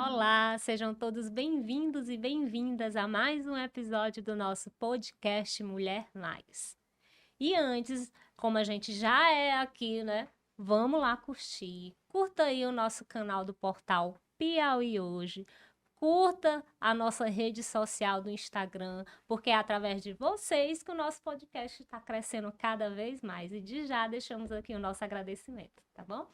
Olá, sejam todos bem-vindos e bem-vindas a mais um episódio do nosso podcast Mulher Mais. E antes, como a gente já é aqui, né? Vamos lá curtir. Curta aí o nosso canal do portal Piauí Hoje. Curta a nossa rede social do Instagram, porque é através de vocês que o nosso podcast está crescendo cada vez mais. E de já deixamos aqui o nosso agradecimento, tá bom?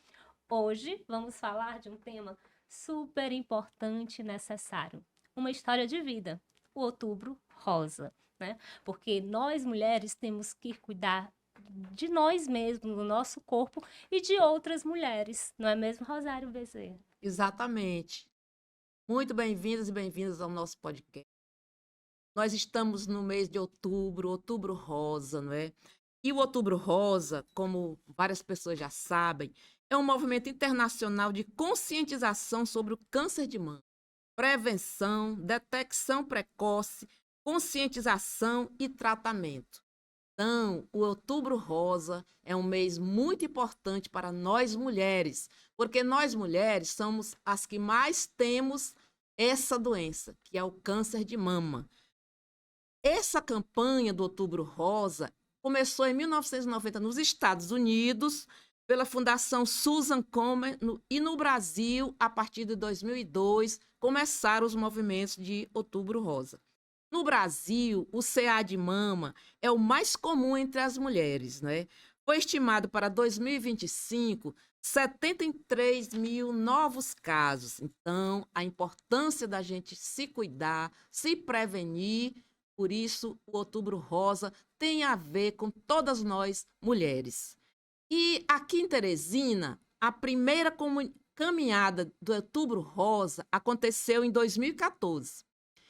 Hoje vamos falar de um tema super importante e necessário. Uma história de vida, o Outubro Rosa, né? Porque nós mulheres temos que cuidar de nós mesmos, do nosso corpo e de outras mulheres, não é mesmo, Rosário Bezerra? Exatamente. Muito bem-vindos e bem-vindas ao nosso podcast. Nós estamos no mês de outubro, outubro rosa, não é? E o outubro rosa, como várias pessoas já sabem, é um movimento internacional de conscientização sobre o câncer de mama, prevenção, detecção precoce, conscientização e tratamento. Então, o Outubro Rosa é um mês muito importante para nós mulheres, porque nós mulheres somos as que mais temos essa doença, que é o câncer de mama. Essa campanha do Outubro Rosa começou em 1990 nos Estados Unidos, pela Fundação Susan Komen, e no Brasil, a partir de 2002, começaram os movimentos de Outubro Rosa. No Brasil, o CA de mama é o mais comum entre as mulheres, né? Foi estimado para 2025 73 mil novos casos. Então, a importância da gente se cuidar, se prevenir, por isso o Outubro Rosa tem a ver com todas nós mulheres. E aqui em Teresina, a primeira caminhada do Outubro Rosa aconteceu em 2014.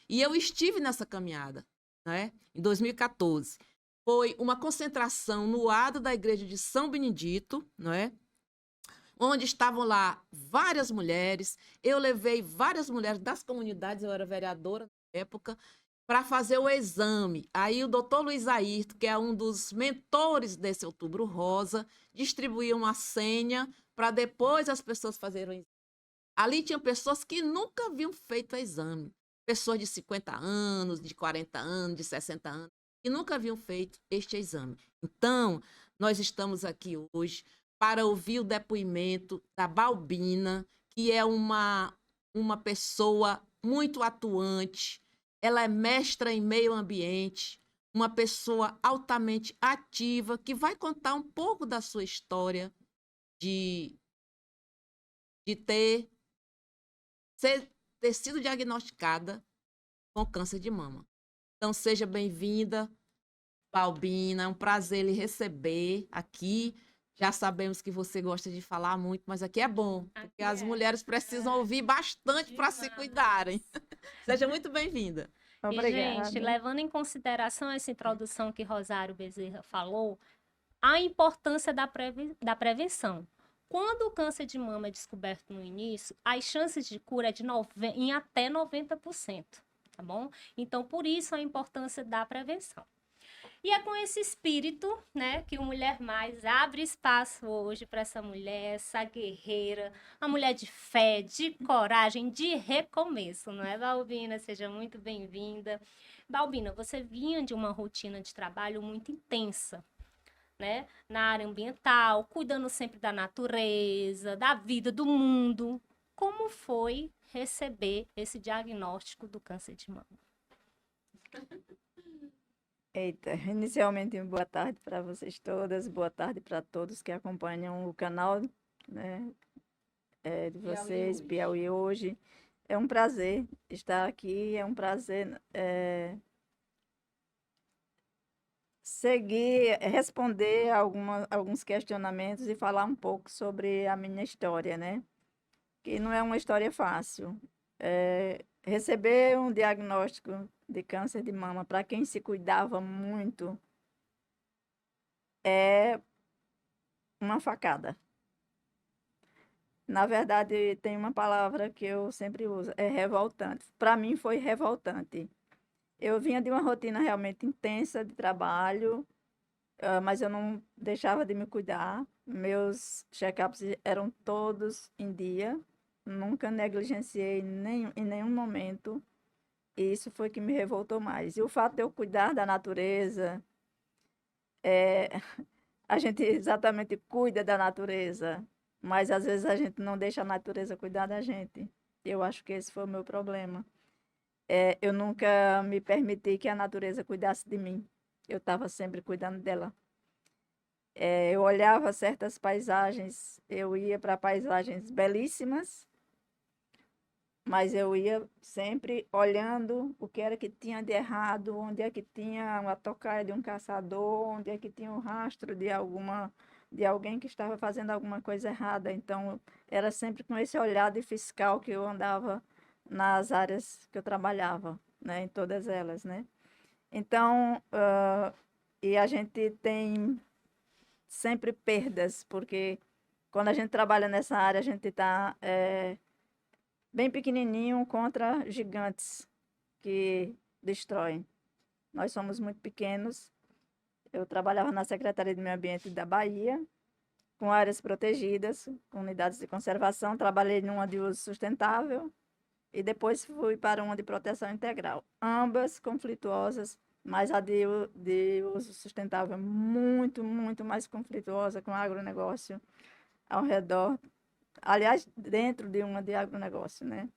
E eu estive nessa caminhada, né, em 2014. Foi uma concentração no adro da igreja de São Benedito, não é? Onde estavam lá várias mulheres. Eu levei várias mulheres das comunidades, eu era vereadora na época, para fazer o exame. Aí o doutor Luiz Ayrton, que é um dos mentores desse Outubro Rosa, distribuía uma senha para depois as pessoas fazerem o exame. Ali tinham pessoas que nunca haviam feito o exame. Pessoas de 50 anos, de 40 anos, de 60 anos, que nunca haviam feito este exame. Então, nós estamos aqui hoje para ouvir o depoimento da Balbina, que é uma pessoa muito atuante. Ela é mestra em meio ambiente, uma pessoa altamente ativa, que vai contar um pouco da sua história de, de ter sido diagnosticada com câncer de mama. Então, seja bem-vinda, Balbina. É um prazer lhe receber aqui. Já sabemos que você gosta de falar muito, mas aqui é bom, porque as mulheres precisam ouvir bastante para se cuidarem. Seja muito bem-vinda. E, gente, Obrigada. levando em consideração essa introdução que Rosário Bezerra falou, a importância da prevenção. Quando o câncer de mama é descoberto no início, as chances de cura é em até 90%, tá bom? Então, por isso a importância da prevenção. E é com esse espírito, né, que o Mulher Mais abre espaço hoje para essa mulher, essa guerreira, uma mulher de fé, de coragem, de recomeço, não é, Balbina? Seja muito bem-vinda. Balbina, você vinha de uma rotina de trabalho muito intensa, né, na área ambiental, cuidando sempre da natureza, da vida, do mundo. Como foi receber esse diagnóstico do câncer de mama? Eita, inicialmente, boa tarde para vocês todas, boa tarde para todos que acompanham o canal, né, de vocês, Piauí Hoje. É um prazer estar aqui, é um prazer responder alguns questionamentos e falar um pouco sobre a minha história, né? Que não é uma história fácil. Receber um diagnóstico de câncer de mama para quem se cuidava muito é uma facada. Na verdade, tem uma palavra que eu sempre uso, é revoltante. Para mim foi revoltante. Eu vinha de uma rotina realmente intensa de trabalho, mas eu não deixava de me cuidar. Meus check-ups eram todos em dia. nunca negligenciei em nenhum momento. E isso foi que me revoltou mais. E o fato de eu cuidar da natureza, é, a gente exatamente cuida da natureza, mas às vezes a gente não deixa a natureza cuidar da gente. Eu acho que esse foi o meu problema. Eu nunca me permiti que a natureza cuidasse de mim. Eu estava sempre cuidando dela. Eu olhava certas paisagens, eu ia para paisagens belíssimas, mas eu ia sempre olhando o que era que tinha de errado, onde é que tinha uma tocaia de um caçador, onde é que tinha um rastro de alguém que estava fazendo alguma coisa errada. Então, era sempre com esse olhar de fiscal que eu andava nas áreas que eu trabalhava, né, em todas elas, né? Então, e a gente tem sempre perdas, porque quando a gente trabalha nessa área, a gente está bem pequenininho contra gigantes que destroem. Nós somos muito pequenos. Eu trabalhava na Secretaria de Meio Ambiente da Bahia, com áreas protegidas, com unidades de conservação. Trabalhei numa de uso sustentável e depois fui para uma de proteção integral. Ambas conflituosas, mas a de uso sustentável é muito, muito mais conflituosa com o agronegócio ao redor. Aliás, dentro de uma de agronegócio, né?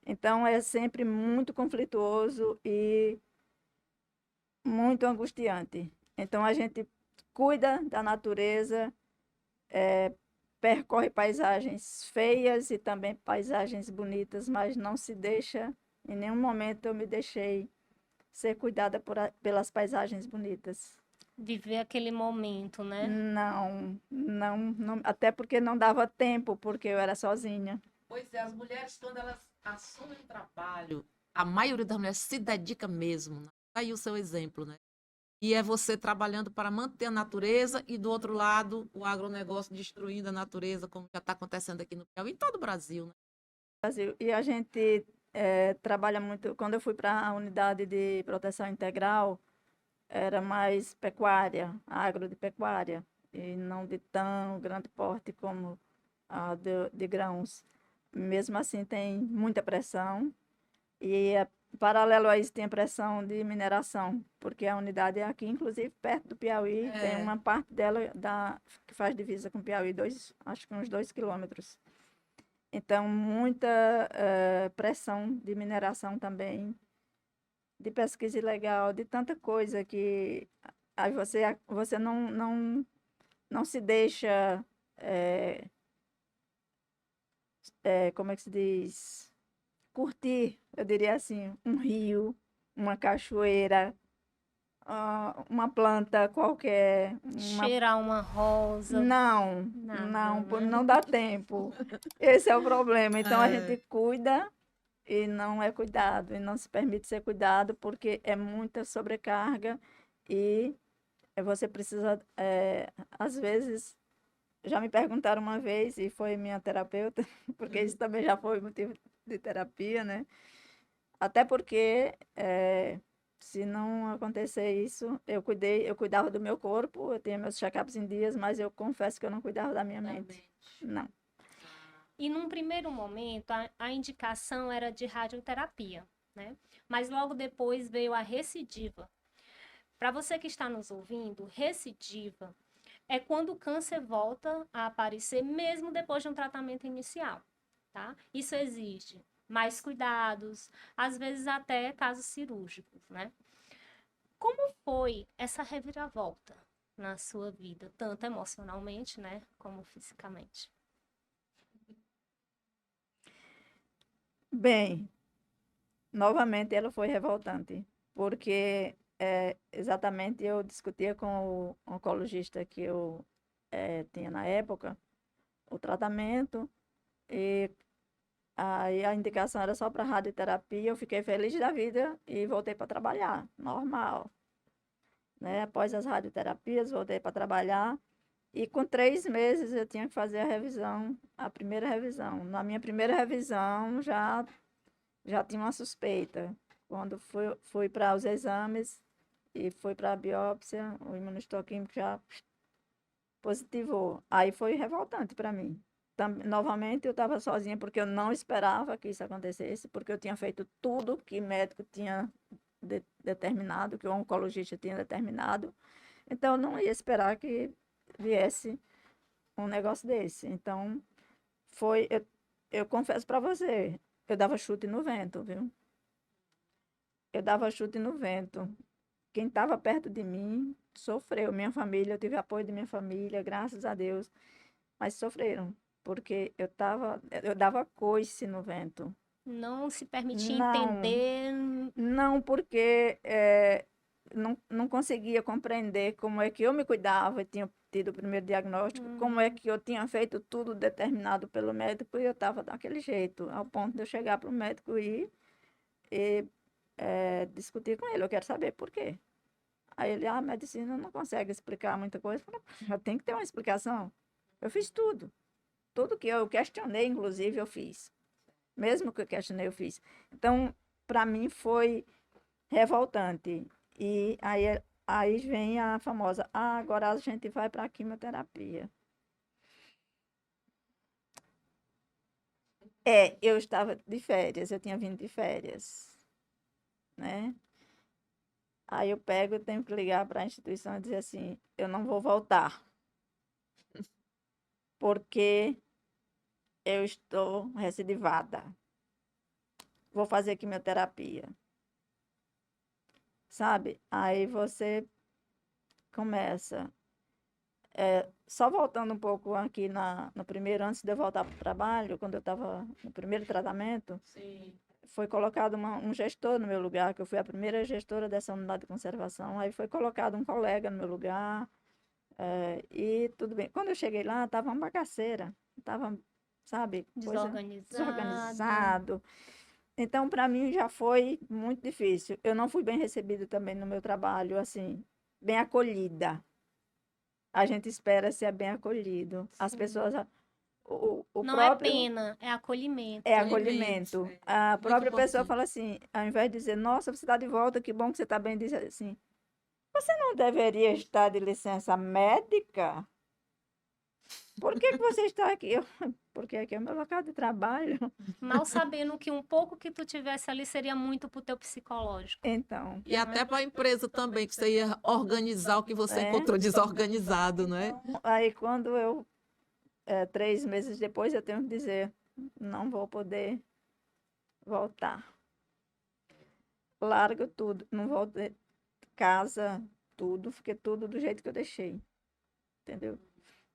Então, é sempre muito conflituoso e muito angustiante. Então, a gente cuida da natureza, percorre paisagens feias e também paisagens bonitas, mas não se deixa, em nenhum momento eu me deixei ser cuidada pelas paisagens bonitas. Viver aquele momento, né? Não, não, não, até porque não dava tempo, porque eu era sozinha. Pois é, as mulheres, quando elas assumem um trabalho, a maioria das mulheres se dedica mesmo. Né? Tá aí o seu exemplo, né? E é você trabalhando para manter a natureza e, do outro lado, o agronegócio destruindo a natureza, como já está acontecendo aqui no Piauí, em todo o Brasil, né? Brasil. E a gente trabalha muito. Quando eu fui para a unidade de proteção integral, era mais pecuária, agro de pecuária, e não de tão grande porte como a de grãos. Mesmo assim, tem muita pressão, e paralelo a isso, tem a pressão de mineração, porque a unidade é aqui, inclusive, perto do Piauí, tem É. uma parte dela que faz divisa com o Piauí, acho que uns 2 quilômetros. Então, muita pressão de mineração também, de pesquisa ilegal, de tanta coisa que aí você não se deixa, eh, como é que se diz? Curtir, eu diria assim, um rio, uma cachoeira, uma planta qualquer, Cheirar uma rosa, nada, não né? dá tempo. Esse é o problema. Então, a gente É. cuida e não é cuidado, e não se permite ser cuidado porque é muita sobrecarga e você precisa, às vezes, já me perguntaram uma vez, e foi minha terapeuta, porque isso também já foi motivo de terapia, né? Até porque, se não acontecer isso, eu cuidava do meu corpo, eu tinha meus check-ups em dias, mas eu confesso que eu não cuidava da minha mente. Não. E num primeiro momento, a indicação era de radioterapia, né? Mas logo depois veio a recidiva. Para você que está nos ouvindo, recidiva é quando o câncer volta a aparecer mesmo depois de um tratamento inicial, tá? Isso exige mais cuidados, às vezes até casos cirúrgicos, né? Como foi essa reviravolta na sua vida, tanto emocionalmente, né, como fisicamente? Bem, novamente ela foi revoltante, porque exatamente eu discutia com o oncologista que eu tinha na época o tratamento, e aí a indicação era só para radioterapia. Eu fiquei feliz da vida e voltei para trabalhar, normal, né? Após as radioterapias, voltei para trabalhar. E com 3 meses eu tinha que fazer a revisão, a primeira revisão. Na minha primeira revisão já tinha uma suspeita. Quando fui para os exames e fui para a biópsia, o imunohistoquímico já positivou. Aí foi revoltante para mim. novamente eu estava sozinha, porque eu não esperava que isso acontecesse, porque eu tinha feito tudo que o médico tinha determinado, que o oncologista tinha determinado. Então, eu não ia esperar que viesse um negócio desse. Então, eu confesso para você, eu dava chute no vento, viu? Eu dava chute no vento. Quem estava perto de mim sofreu. Minha família, eu tive apoio de minha família, graças a Deus, mas sofreram, porque eu dava coice no vento. Não se permitia Não, entender. não, porque não conseguia compreender como é que eu me cuidava, eu tinha tido o primeiro diagnóstico, como é que eu tinha feito tudo determinado pelo médico e eu estava daquele jeito, ao ponto de eu chegar para o médico e discutir com ele. Eu quero saber por quê. Aí ele, a medicina não consegue explicar muita coisa. Eu falei, já tem que ter uma explicação. Eu fiz tudo. Tudo que eu questionei, inclusive, eu fiz. Mesmo que eu questionei, eu fiz. Então, para mim, foi revoltante. E aí vem a famosa, agora a gente vai para a quimioterapia. Eu estava de férias, eu tinha vindo de férias, né? Aí eu pego, eu tenho que ligar para a instituição e dizer assim, eu não vou voltar, porque eu estou recidivada. Vou fazer quimioterapia, sabe? Aí você começa. Só voltando um pouco aqui no primeiro, antes de eu voltar para o trabalho, quando eu estava no primeiro tratamento, Sim. foi colocado um gestor no meu lugar, que eu fui a primeira gestora dessa unidade de conservação. Aí foi colocado um colega no meu lugar, e tudo bem. Quando eu cheguei lá, estava uma bagaceira, estava, sabe, coisa Desorganizado. desorganizado. Então, para mim, já foi muito difícil. Eu não fui bem recebida também no meu trabalho, assim, bem acolhida. A gente espera ser bem acolhido. As Sim. pessoas, o Não é próprio pena, é acolhimento. acolhimento. A Muito própria pessoa importante. fala assim, ao invés de dizer, nossa, você está de volta, que bom que você está bem, diz assim, você não deveria estar de licença médica? Por que que você está aqui? Porque aqui é o meu local de trabalho. Mal sabendo que um pouco que tu tivesse ali seria muito pro teu psicológico. Então, E até para a empresa também, que você ia organizar o que você né? encontrou desorganizado, não é? Aí quando 3 meses depois, eu tenho que dizer, não vou poder voltar. Largo tudo, não vou ter casa, tudo, fiquei tudo do jeito que eu deixei, entendeu?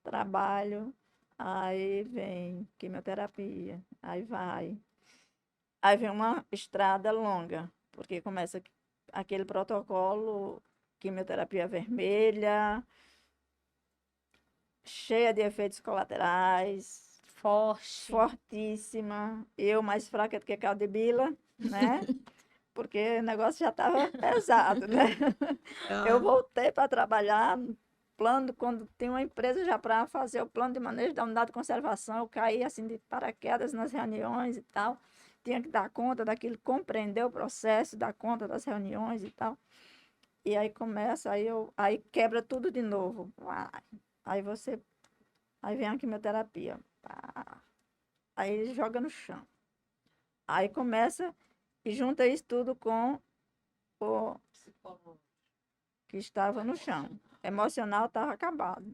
Trabalho, aí vem quimioterapia, aí vai. Aí vem uma estrada longa, porque começa aquele protocolo, quimioterapia vermelha, cheia de efeitos colaterais, Forte. fortíssima. Eu mais fraca do que caldo de bila, né? Porque o negócio já estava pesado, né? Eu Ah, voltei para trabalhar no plano, quando tem uma empresa já para fazer o plano de manejo da unidade de conservação, eu caí assim de paraquedas nas reuniões e tal. Tinha que dar conta daquilo, compreender o processo, dar conta das reuniões e tal. E aí começa, aí quebra tudo de novo. Aí você, aí vem a quimioterapia. Pá. Aí joga no chão. Aí começa e junta isso tudo com o que estava no chão. Emocional estava acabado.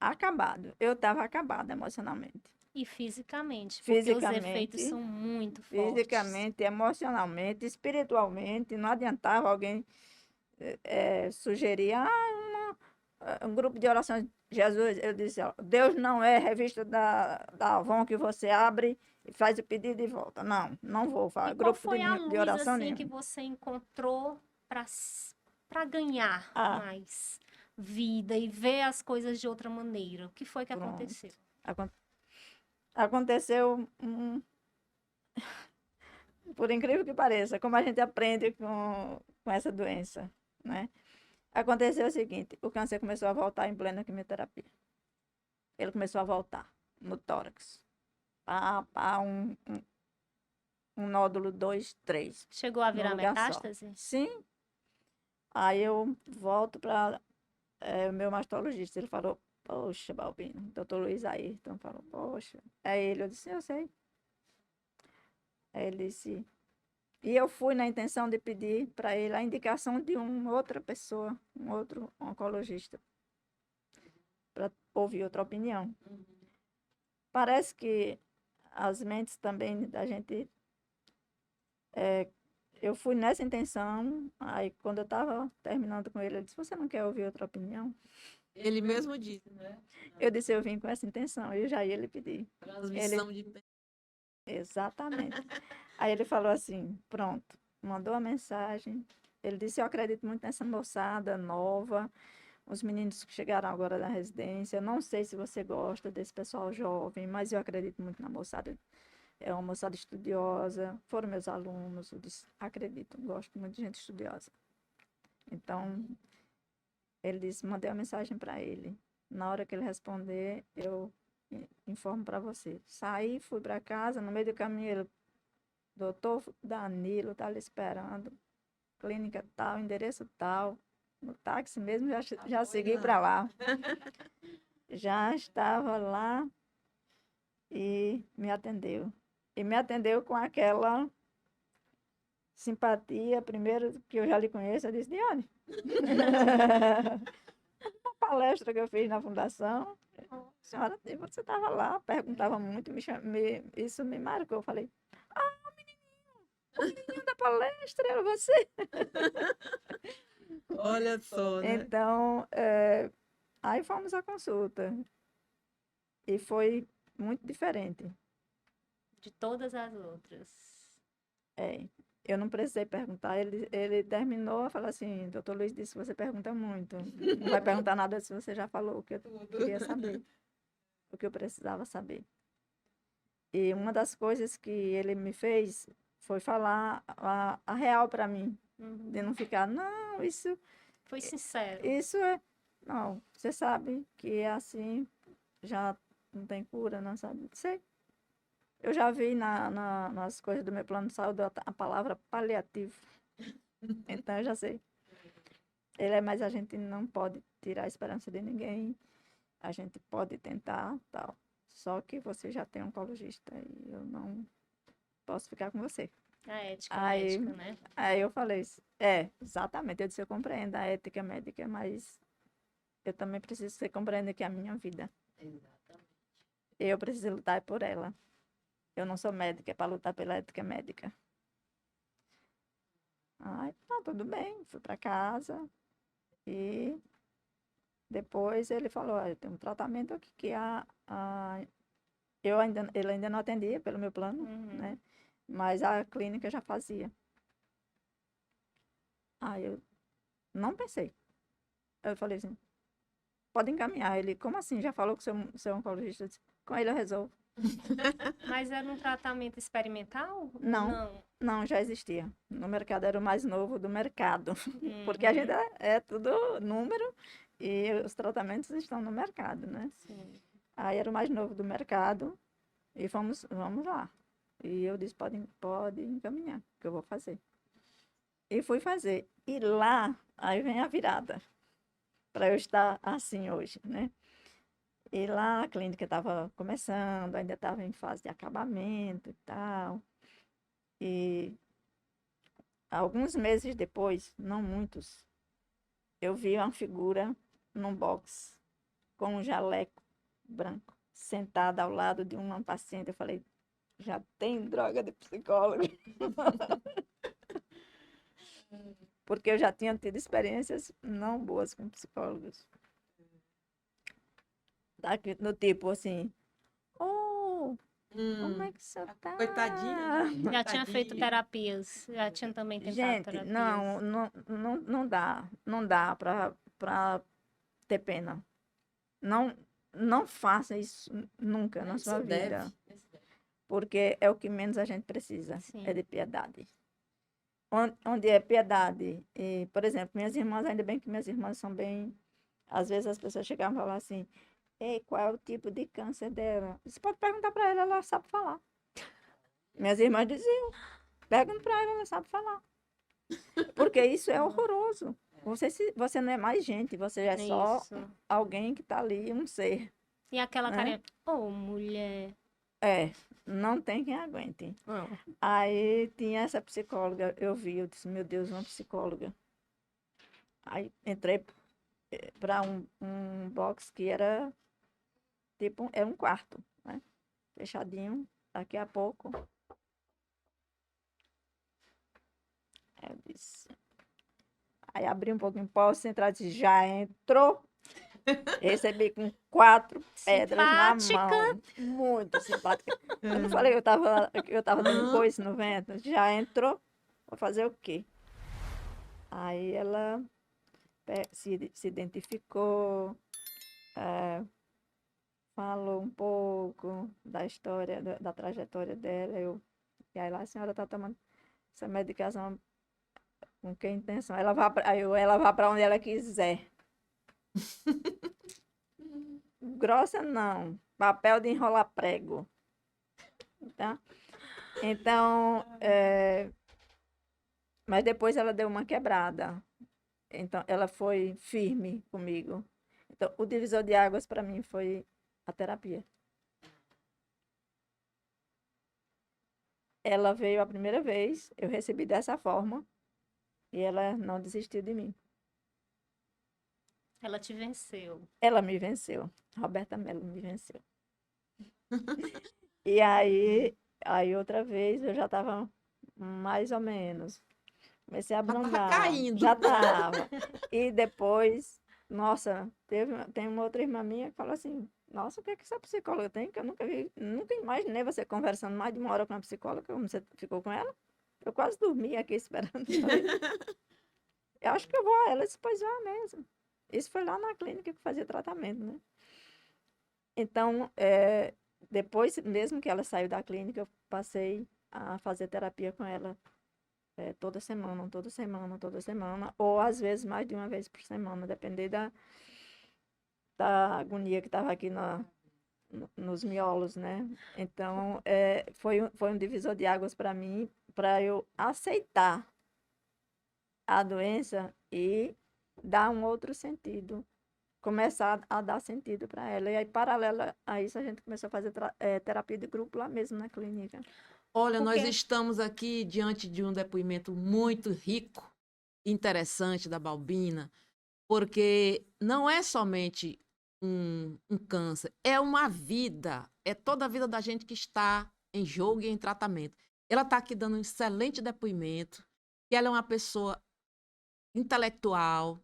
Acabado. Eu estava acabada emocionalmente. E fisicamente, porque os efeitos Fisicamente, são muito fortes. fisicamente, emocionalmente, espiritualmente. Não adiantava alguém sugerir um grupo de orações. Jesus, eu disse, ó, Deus não é revista da Avon que você abre e faz o pedido e volta. Não, não vou E falar. qual Grupo foi a de luz oração assim que nenhum. você encontrou para ganhar Ah, mais vida e ver as coisas de outra maneira? O que foi que pronto. aconteceu? Acon- Aconteceu por incrível que pareça, como a gente aprende com essa doença, né? Aconteceu o seguinte, o câncer começou a voltar em plena quimioterapia. Ele começou a voltar no tórax. Um nódulo, 2, 3, Chegou a num virar lugar só. metástase? Sim, aí eu volto para o meu mastologista. Ele falou, poxa, Balbino, doutor Luiz Ayrton falou, poxa. Aí ele, eu disse, eu sei. Aí ele disse, e eu fui na intenção de pedir para ele a indicação de uma outra pessoa, um outro oncologista, para ouvir outra opinião. Parece que as mentes também da gente. Eu fui nessa intenção, aí quando eu estava terminando com ele, ele disse: Você não quer ouvir outra opinião? Ele mesmo disse, né? Eu disse: Eu vim com essa intenção, e eu já ia lhe pedir. Transmissão de Exatamente. Aí ele falou assim: Pronto, mandou a mensagem. Ele disse: Eu acredito muito nessa moçada nova, os meninos que chegaram agora da residência. Eu não sei se você gosta desse pessoal jovem, mas eu acredito muito na moçada. É uma moçada estudiosa, foram meus alunos, eu disse, acredito, gosto muito de gente estudiosa. Então, ele disse, mandei uma mensagem para ele. Na hora que ele responder, eu informo para você. Saí, fui para casa, no meio do caminho, ele, doutor Danilo, está lhe esperando, clínica tal, endereço tal, no táxi mesmo, já segui para lá. Já estava lá e me atendeu. E me atendeu com aquela simpatia, primeiro que eu já lhe conheço, eu disse, Diane, uma palestra que eu fiz na fundação, senhora, você estava lá, perguntava muito, isso me marcou, eu falei, o menininho da palestra era você. Olha só, né? Então, aí fomos à consulta, e foi muito diferente. De todas as outras. Eu não precisei perguntar, ele terminou a falar assim, doutor Luiz disse que você pergunta muito, não vai perguntar nada se você já falou o que eu queria saber, o que eu precisava saber. E uma das coisas que ele me fez foi falar a real para mim, de não ficar, não, Foi sincero. isso é, não, você sabe que é assim, já não tem cura, não sabe, sei. Eu já vi nas coisas do meu plano de saúde a palavra paliativo. Então eu já sei. Mas a gente não pode tirar a esperança de ninguém. A gente pode tentar, tal. Só que você já tem um oncologista e eu não posso ficar com você. A ética Aí, médica, né? aí eu falei, exatamente. Eu disse, eu compreendo a ética médica, mas eu também preciso que você compreenda que é a minha vida. Exatamente. Eu preciso lutar por ela. Eu não sou médica, é para lutar pela ética médica. Ai, tá, tudo bem. Fui para casa e depois ele falou, eu tenho um tratamento aqui que ele ainda não atendia pelo meu plano, né? Mas a clínica já fazia. Aí eu não pensei. Eu falei assim, pode encaminhar. Ele, como assim? Já falou com o seu oncologista? Eu disse, com ele eu resolvo. Mas era um tratamento experimental? Não. Não, já existia. No mercado era o mais novo do mercado. Porque a gente é tudo número e os tratamentos estão no mercado, né? Sim. Aí era o mais novo do mercado e vamos lá. E eu disse, pode encaminhar, que eu vou fazer. E fui fazer. E lá, aí vem a virada, para eu estar assim hoje, né? E lá a clínica estava começando, ainda estava em fase de acabamento e tal. E alguns meses depois, não muitos, eu vi uma figura num box com um jaleco branco, sentada ao lado de uma paciente. Eu falei, já tem droga de psicólogo. Porque eu já tinha tido experiências não boas com psicólogos. No tipo assim, como é que você tá? Coitadinha, né? Já tinha feito Tadinha. terapias. Já tinha também tentado Gente, terapias. não dá para ter pena. Não faça isso nunca na sua vida. Porque é o que menos a gente precisa, Sim. é de piedade. Onde é piedade, e, por exemplo, minhas irmãs, ainda bem que minhas irmãs são bem... Às vezes as pessoas chegavam e falavam assim, ei, qual é o tipo de câncer dela? Você pode perguntar para ela sabe falar. Minhas irmãs diziam, pergunta para ela sabe falar. Porque isso é horroroso. Você não é mais gente, você é só Isso. alguém que tá ali, um ser. E aquela né? carinha, ô, mulher. É, não tem quem aguente. Não. Aí tinha essa psicóloga, eu vi, eu disse, meu Deus, uma psicóloga. Aí entrei para um box que era tipo, era um quarto, né? Fechadinho, daqui a pouco. Aí eu disse. Aí abri um pouquinho, posso entrar? Disse, já entrou. Recebi com 4 pedras na Simpática. mão. Muito simpática. Eu não falei que eu tava dando Aham. coice no vento. Já entrou. Vou fazer o quê? Aí ela se identificou, falou um pouco da história, da trajetória dela. E aí lá a senhora está tomando essa medicação com que intenção? Ela vá para onde ela quiser. Grossa não, papel de enrolar prego. Tá? Então, mas depois ela deu uma quebrada. Então, ela foi firme comigo. Então, o divisor de águas para mim foi a terapia. Ela veio a primeira vez, eu recebi dessa forma e ela não desistiu de mim. Ela te venceu. Ela me venceu. Roberta Mello me venceu. E aí outra vez eu já estava mais ou menos. Comecei a Já tava abrandar. caindo. Já estava. E depois, nossa, tem uma outra irmã minha que falou assim, nossa, o que é que essa psicóloga tem? Que eu nunca vi, nunca imaginei você conversando mais de 1 hora com uma psicóloga, como você ficou com ela. Eu quase dormi aqui esperando. Falei, eu acho que eu vou a ela. Disse, pois vá mesmo. Isso foi lá na clínica que fazia tratamento, né? Então, depois mesmo que ela saiu da clínica, eu passei a fazer terapia com ela toda semana, toda semana, toda semana, ou às vezes mais de uma vez por semana, depender da agonia que estava aqui nos miolos, né? Então, foi um divisor de águas para mim, para eu aceitar a doença e dar um outro sentido, começar a dar sentido para ela. E aí, paralela a isso, a gente começou a fazer terapia de grupo lá mesmo na clínica. Olha, nós Porque estamos aqui diante de um depoimento muito rico, interessante da Balbina, porque não é somente um câncer, é uma vida, é toda a vida da gente que está em jogo e em tratamento. Ela está aqui dando um excelente depoimento, que ela é uma pessoa intelectual,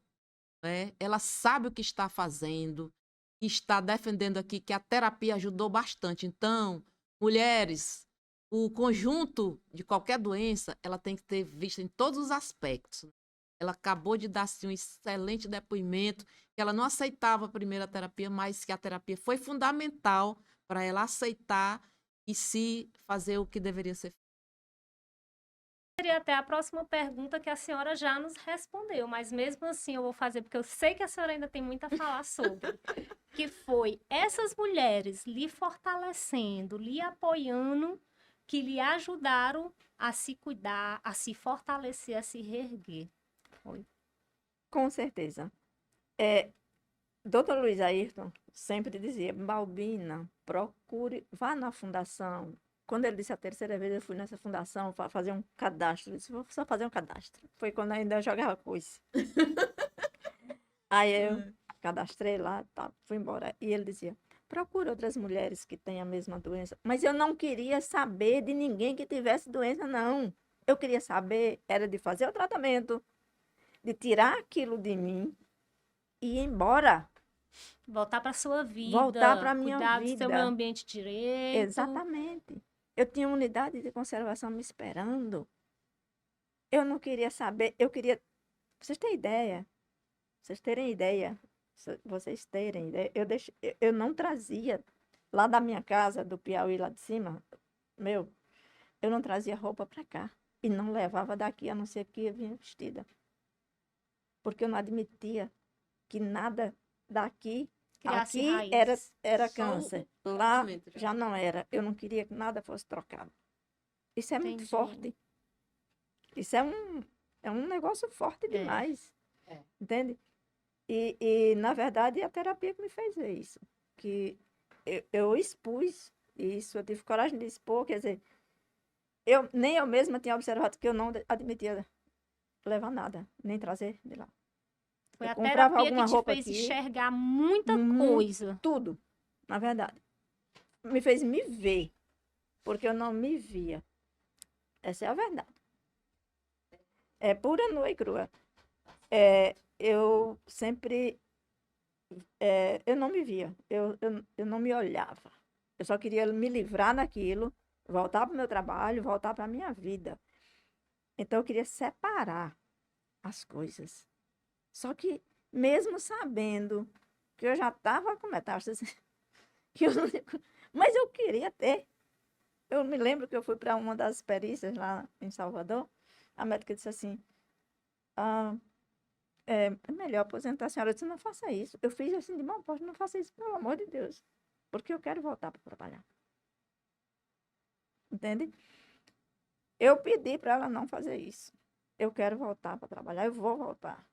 né? Ela sabe o que está fazendo, e está defendendo aqui que a terapia ajudou bastante. Então, mulheres, o conjunto de qualquer doença, ela tem que ter vista em todos os aspectos. Ela acabou de dar assim, um excelente depoimento, que ela não aceitava a primeira terapia, mas que a terapia foi fundamental para ela aceitar e se fazer o que deveria ser feito. seria até a próxima pergunta que a senhora já nos respondeu, mas mesmo assim eu vou fazer, porque eu sei que a senhora ainda tem muito a falar sobre. Que foi essas mulheres lhe fortalecendo, lhe apoiando, que lhe ajudaram a se cuidar, a se fortalecer, a se reerguer. Foi. Com certeza. Doutor Luiz Ayrton sempre dizia, Balbina, procure, vá na fundação. Quando ele disse a terceira vez, eu fui nessa fundação fazer um cadastro. Eu disse, vou só fazer um cadastro. Foi quando ainda eu jogava coisa. Aí eu cadastrei lá, tá, fui embora. E ele dizia, procure outras mulheres que têm a mesma doença. Mas eu não queria saber de ninguém que tivesse doença, não. Eu queria saber, era de fazer o tratamento, de tirar aquilo de mim e ir embora. Voltar para sua Voltar para vida, a minha cuidar do seu meio vida. ambiente direito. Exatamente. Eu tinha uma unidade de conservação me esperando. Eu não queria saber, eu queria. Vocês têm ideia? Vocês terem ideia? Vocês terem ideia? Eu não trazia lá da minha casa, do Piauí, lá de cima, meu, eu não trazia roupa para cá. E não levava daqui, a não ser que ia vir vestida. Porque eu não admitia que nada daqui. Criasse Aqui raízes. era Só câncer. o Lá tratamento já. já não era. Eu não queria que nada fosse trocado. Isso é muito Entendi. forte. Isso é um negócio forte É. demais. É. Entende? E, na verdade, a terapia que me fez ver isso. Que eu expus isso, eu tive coragem de expor, quer dizer, nem eu mesma tinha observado que eu não admitia levar nada, nem trazer de lá. Foi Eu a comprava terapia que alguma te roupa fez aqui, enxergar muita coisa. tudo, na verdade. Me fez me ver, porque eu não me via. Essa é a verdade. É pura, nua e crua. Eu sempre, eu não me via, eu não me olhava. Eu só queria me livrar daquilo, voltar para o meu trabalho, voltar para a minha vida. Então eu queria separar as coisas. Só que, mesmo sabendo que eu já estava com metástase, que eu não, mas eu queria ter. Eu me lembro que eu fui para uma das perícias lá em Salvador, a médica disse assim, ah, é melhor aposentar a senhora. Eu disse, não faça isso. Eu fiz assim de mão posta, não faça isso, pelo amor de Deus. Porque eu quero voltar para trabalhar. Entende? Eu pedi para ela não fazer isso. Eu quero voltar para trabalhar, eu vou voltar.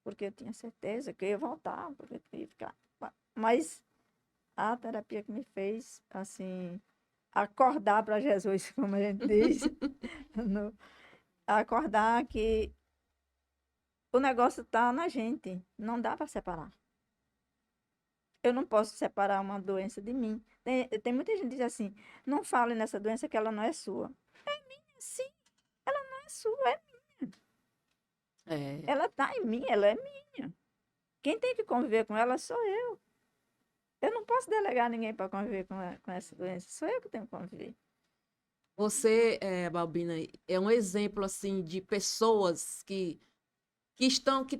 Porque eu tinha certeza que eu ia voltar, porque eu ia ficar. Mas a terapia que me fez, assim, acordar para Jesus, como a gente diz, acordar que o negócio está na gente, não dá para separar. Eu não posso separar uma doença de mim. Tem muita gente que diz assim, não fale nessa doença que ela não é sua. É minha, sim. Ela não é sua, É. ela está em mim, ela é minha. Quem tem que conviver com ela sou eu. Eu não posso delegar ninguém para conviver com essa doença. Sou eu que tenho que conviver. Você, Balbina, é um exemplo assim de pessoas que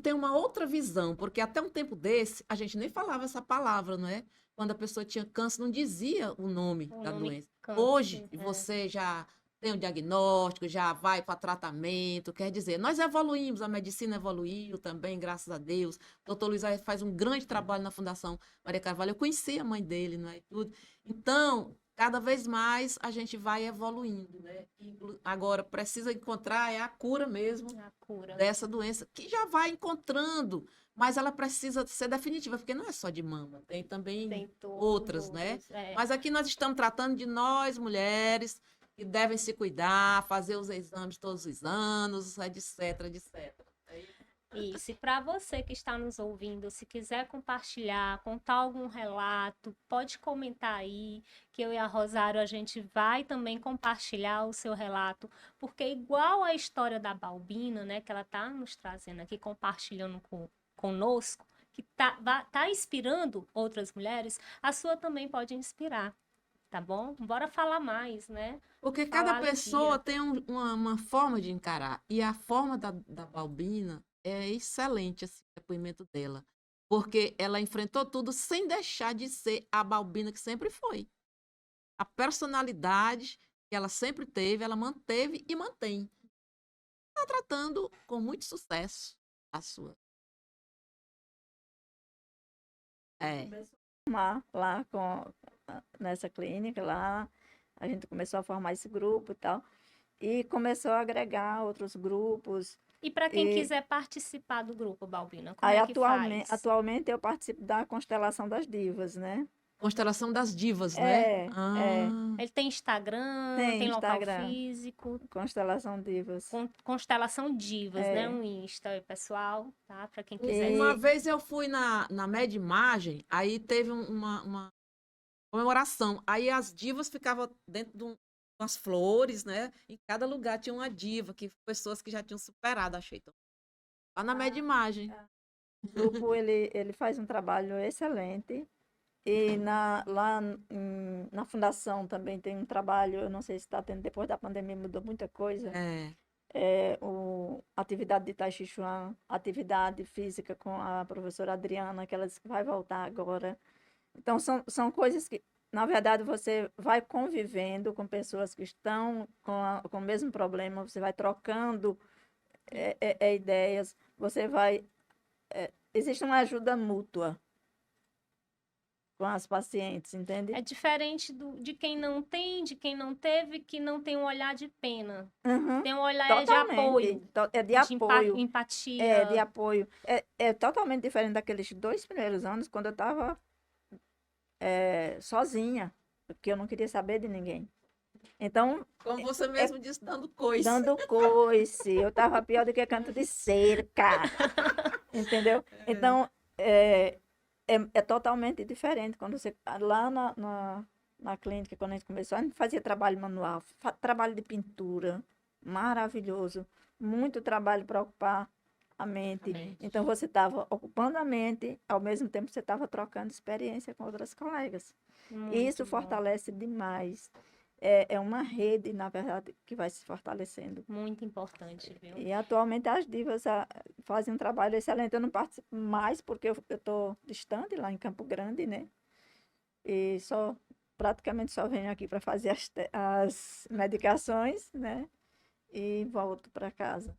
têm uma outra visão, porque até um tempo desse a gente nem falava essa palavra, não é? Quando a pessoa tinha câncer, não dizia o nome O da nome doença. Hoje, câncer. você já tem o diagnóstico, já vai para tratamento, quer dizer, nós evoluímos, a medicina evoluiu também, graças a Deus. O doutor Luiz Aires faz um grande trabalho na Fundação Maria Carvalho. Eu conheci a mãe dele, não é? E tudo. Então, cada vez mais a gente vai evoluindo, né? Agora, precisa encontrar a cura mesmo A cura. dessa doença, que já vai encontrando, mas ela precisa ser definitiva, porque não é só de mama, tem também Tem todos outras, os né? outros. É. Mas aqui nós estamos tratando de nós, mulheres, que devem se cuidar, fazer os exames todos os anos, etc, etc. Isso, e para você que está nos ouvindo, se quiser compartilhar, contar algum relato, pode comentar aí, que eu e a Rosário a gente vai também compartilhar o seu relato, porque igual a história da Balbina, né, que ela está nos trazendo aqui, compartilhando conosco, que tá inspirando outras mulheres, a sua também pode inspirar, tá bom? Bora falar mais, né? Porque cada Falar pessoa alegria. tem uma forma de encarar. E a forma da Balbina é excelente, esse depoimento dela. Porque ela enfrentou tudo sem deixar de ser a Balbina que sempre foi. A personalidade que ela sempre teve, ela manteve e mantém. Está tratando com muito sucesso a sua. É. Lá nessa clínica, lá a gente começou a formar esse grupo e tal, e começou a agregar outros grupos. E para quem E quiser participar do grupo, Balbina, como aí é que faz? atualmente eu participo da Constelação das Divas, né? Constelação das divas, né? É. Ah, Ele tem Instagram, Tem tem local Instagram, físico, Constelação Divas. Constelação Divas, né? É. Um Insta, pessoal, tá? Para quem quiser uma E vez eu fui na Med Imagem, aí teve uma comemoração. Aí as divas ficavam dentro de umas flores, né? Em cada lugar tinha uma diva, que pessoas que já tinham superado, achei. Então, lá na Med Imagem. o grupo ele faz um trabalho excelente. E lá na fundação também tem um trabalho, eu não sei se está tendo, depois da pandemia mudou muita coisa. É. Atividade de Tai Chi Chuan, atividade física com a professora Adriana, que ela disse que vai voltar agora. Então, são coisas que, na verdade, você vai convivendo com pessoas que estão com o mesmo problema, você vai trocando ideias, você vai. Existe uma ajuda mútua. com as pacientes, entende? É diferente de quem não tem, de quem não teve, que não tem um olhar de pena. Uhum, Tem um olhar de totalmente. apoio, É de de apoio. É, de empatia. apoio. É totalmente diferente daqueles 2 primeiros anos, quando eu estava sozinha, porque eu não queria saber de ninguém. Então, Como você mesmo disse, dando coice. dando coice, eu estava pior do que canto de cerca, entendeu? Então, é totalmente diferente. Quando você, lá na clínica, quando a gente começou, a gente fazia trabalho manual, trabalho de pintura, maravilhoso, muito trabalho para ocupar a mente. Então, você estava ocupando a mente, ao mesmo tempo você estava trocando experiência com outras colegas. E Muito isso bom. fortalece demais. É uma rede, na verdade, que vai se fortalecendo. Muito importante, viu? E atualmente as divas fazem um trabalho excelente. Eu não participo mais porque eu estou distante lá em Campo Grande, né? E praticamente só venho aqui para fazer as medicações, né? E volto para casa.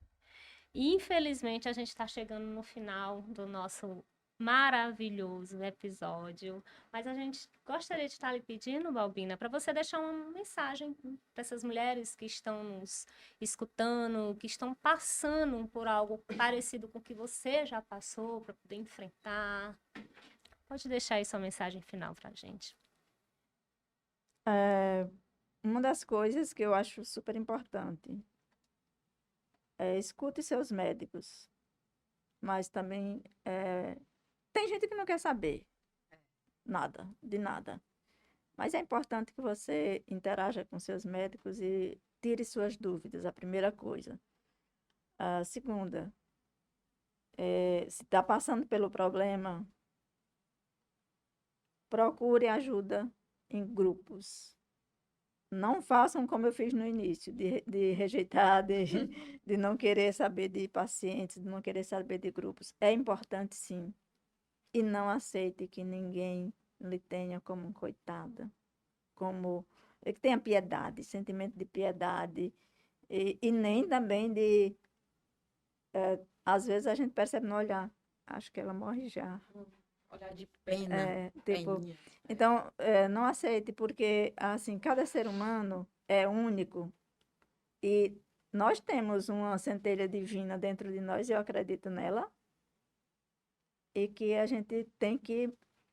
Infelizmente, a gente está chegando no final do nosso maravilhoso episódio, mas a gente gostaria de estar lhe pedindo, Balbina, para você deixar uma mensagem para essas mulheres que estão nos escutando, que estão passando por algo parecido com o que você já passou, para poder enfrentar. Pode deixar aí sua mensagem final para a gente. Uma das coisas que eu acho super importante é escute seus médicos, mas também tem gente que não quer saber nada, de nada. Mas é importante que você interaja com seus médicos e tire suas dúvidas, a primeira coisa. A segunda, se está passando pelo problema, procure ajuda em grupos. Não façam como eu fiz no início, de rejeitar, de não querer saber de pacientes, de não querer saber de grupos. É importante, sim. E não aceite que ninguém lhe tenha como coitada, como que tenha piedade, sentimento de piedade, e nem também às vezes a gente percebe no olhar, acho que ela morre já. Olhar de pena. Tipo, Peninha. então, não aceite, porque assim, cada ser humano é único e nós temos uma centelha divina dentro de nós, eu acredito nela, e que a gente tem que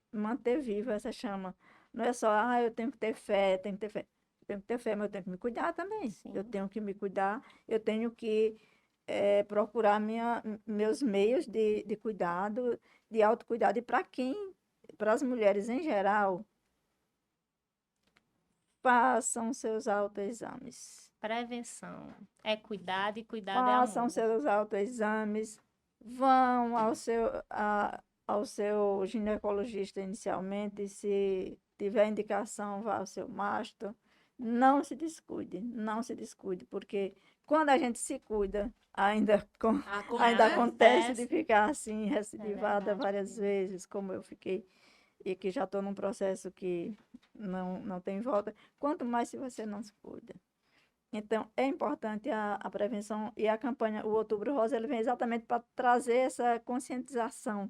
manter viva essa chama. Não é só, eu tenho que ter fé, tenho que ter fé. Eu tenho que ter fé, mas eu tenho que me cuidar também. Sim. Eu tenho que me cuidar, eu tenho que procurar meus meios de cuidado, de autocuidado. E para as mulheres em geral, façam seus autoexames. Prevenção é cuidado e cuidado é Façam amor. seus autoexames, vão ao seu ginecologista inicialmente, se tiver indicação, vá ao seu mastro. Não se descuide, não se descuide, porque quando a gente se cuida, ainda acontece de ficar assim, recidivada verdade, várias vezes, como eu fiquei, e que já estou num processo que não tem volta. Quanto mais se você não se cuida. Então, é importante a prevenção e a campanha, o Outubro Rosa, ele vem exatamente para trazer essa conscientização,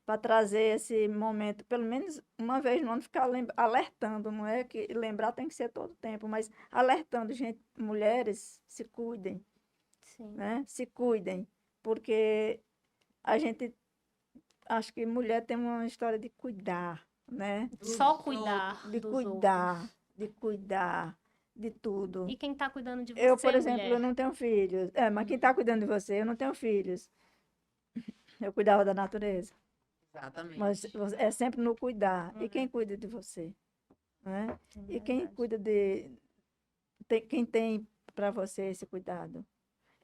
para trazer esse momento, pelo menos uma vez no ano, ficar alertando, não é que lembrar tem que ser todo tempo, mas alertando, gente, mulheres, se cuidem, Sim. né? Se cuidem, porque a gente, acho que mulher tem uma história de cuidar, né? Só cuidar De dos cuidar, outros. de cuidar de tudo. E quem está cuidando de Eu, você, por exemplo, eu mulher? não tenho filhos. Mas quem está cuidando de você? Eu não tenho filhos. Eu cuidava da natureza. Exatamente. Mas é sempre no cuidar. E Uhum. quem cuida de você? Né? É E quem verdade. cuida quem tem para você esse cuidado?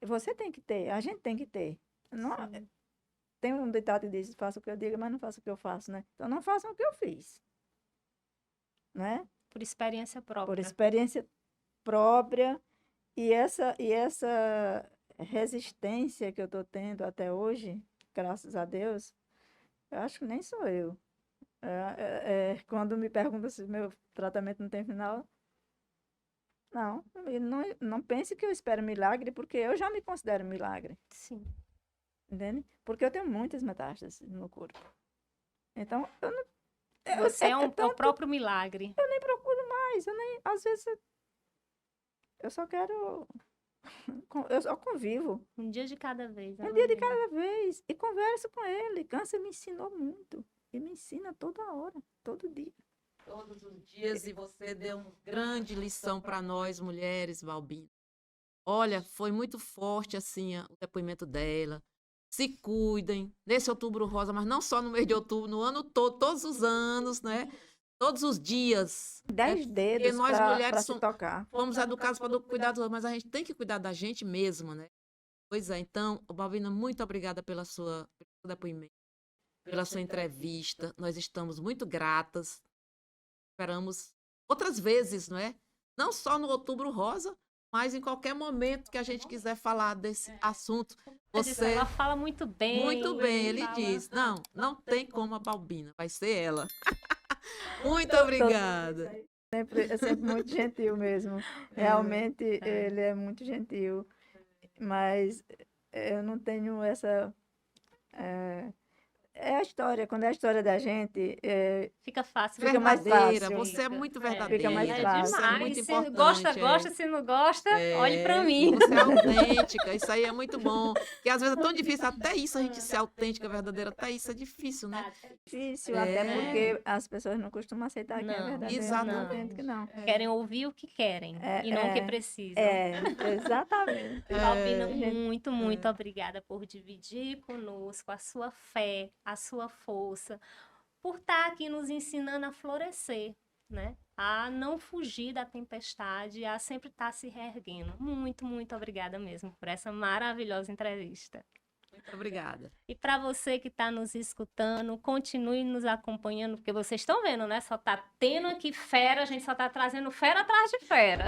Você tem que ter, a gente tem que ter. Não, Sim. tem um ditado que diz, faça o que eu digo, mas não faça o que eu faço, né? Então não façam o que eu fiz. Né? Por experiência Por própria. experiência própria. E essa resistência que eu estou tendo até hoje, graças a Deus, eu acho que nem sou eu. Quando me perguntam se meu tratamento não tem final, não pense que eu espero milagre, porque eu já me considero milagre, Sim. entende? Porque eu tenho muitas metástases no corpo. Então, Você é o próprio milagre. Eu nem procuro mais, às vezes eu só quero, eu só convivo, Um dia de cada vez. um dia de cada vez, e converso com ele. Câncer me ensinou muito, e me ensina toda hora, todo dia. Todos os dias, e você deu uma grande lição para nós, mulheres, Balbina. Olha, foi muito forte, assim, o depoimento dela. Se cuidem, nesse Outubro Rosa, mas não só no mês de outubro, no ano todo, todos os anos, né? Todos os dias. 10 dedos nós para mulheres se tocar. fomos educados para cuidar dos outros, mas a gente tem que cuidar da gente mesma, né? Pois é, então, Balbina, muito obrigada pelo seu depoimento, pela sua entrevista. Nós estamos muito gratas. Esperamos outras vezes, não é? Não só no Outubro Rosa, mas em qualquer momento que a gente quiser falar desse assunto. Você Ela fala muito bem. muito bem, ele fala- diz. Não tem como a Balbina, vai ser ela. Muito obrigada. É sempre muito gentil mesmo. Realmente, ele é muito gentil. Mas eu não tenho essa... É a história. Quando é a história da gente, Fica fácil. Fica mais Verdadeira, fácil. você é muito Fica verdadeira. mais É fácil. Você é demais. muito Se importante. gosta, gosta. Se não gosta, olhe pra mim. Você é autêntica, isso aí é muito bom. Porque às vezes é tão difícil, até isso a gente ser autêntica, verdadeira, até isso é difícil, né? difícil, É. até porque as pessoas não costumam aceitar que é Não, verdadeiro. exatamente. Que não. Querem ouvir o que querem e não o que precisam. Exatamente. Balbina, gente. muito obrigada por dividir conosco a sua fé, a sua força, por estar aqui nos ensinando a florescer, né? A não fugir da tempestade, a sempre estar se reerguendo. Muito obrigada mesmo por essa maravilhosa entrevista. Muito obrigada. E para você que está nos escutando, continue nos acompanhando, porque vocês estão vendo, né? Só tá tendo aqui fera, a gente só tá trazendo fera atrás de fera.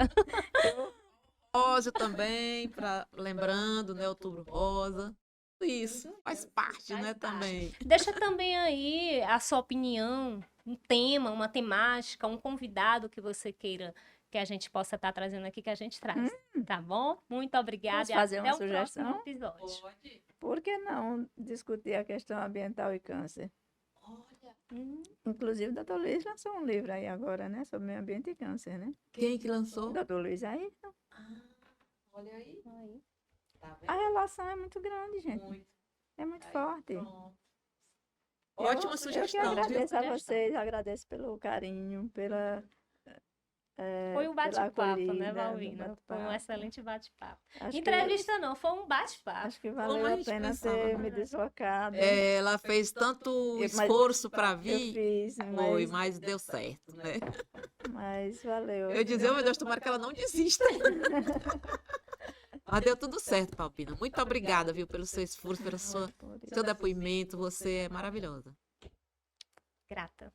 Rosa também, lembrando, né? Outubro Rosa. Tudo isso faz parte, né? Também. Deixa também aí a sua opinião, um tema, uma temática, um convidado que você queira que a gente possa estar trazendo aqui, que a gente traz. Tá bom? Muito obrigada Posso e fazer até uma o próximo sugestão? episódio. Por que não discutir a questão ambiental e câncer? Inclusive, o doutor Luiz lançou um livro aí agora, né? Sobre meio ambiente e câncer, né? Quem que lançou? O doutor Luiz aí. Olha aí. Aí. Tá A relação é muito grande, gente. Muito. É muito forte. Ótima Eu que sugestão, viu? agradeço a vocês, agradeço pelo carinho, pela... Foi um pela bate-papo, acolhida, né, do Balbina? Foi um bate-papo. excelente bate-papo. Acho que- Entrevista não, foi um bate-papo. Acho que valeu Como a a gente pena pensava, ter né? me deslocado. Ela fez tanto Mas esforço para Eu vir. fiz, Foi, mas deu certo, né? mas valeu. Eu dizia, oh, meu Deus, tomara que ela não desista. Mas deu tudo certo, Balbina. Muito obrigada, viu, pelo seu esforço, pelo seu depoimento. Você é maravilhosa. Grata.